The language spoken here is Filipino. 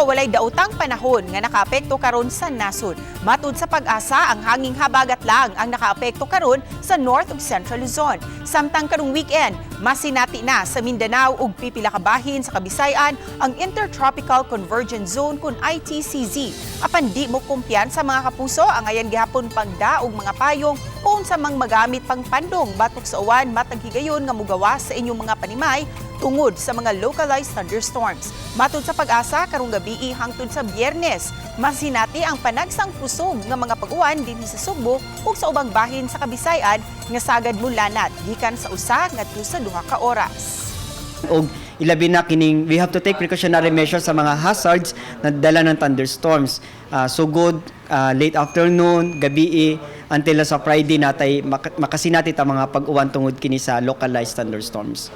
walay daotang panahon nga nakaapekto karon sa nasod. Matud sa Pag-asa, ang hanging habagat lang ang nakaapekto karon sa North ug Central Luzon. Samtang karong weekend, masinati na sa Mindanao ug pipila ka bahin sa Kabisayan ang Intertropical Convergence Zone kun ITCZ. Apan di mo kumpiyan sa mga kapuso ang ayan gihapon pagdaog mga payong kung sa mang magamit pang pandong batok sa uwan matag higayon nga mugawas sa inyong mga panimay tungod sa mga localized thunderstorms. Matud sa Pag-asa, karong gabi hangtod sa Biyernes, masinati ang panagsang pusog nga mga pag-uwan dinhi sa Sugbo ug sa ubang bahin sa Kabisayan nga sagad mulanat gikan sa usa ngadto sa 2 ka oras. Og ilabi na kining we have to take precautionary measures sa mga hazards na dala ng thunderstorms. Sugod late afternoon, gabi until sa Friday natay makasinati ta mga pag-uwan tungod kini sa localized thunderstorms.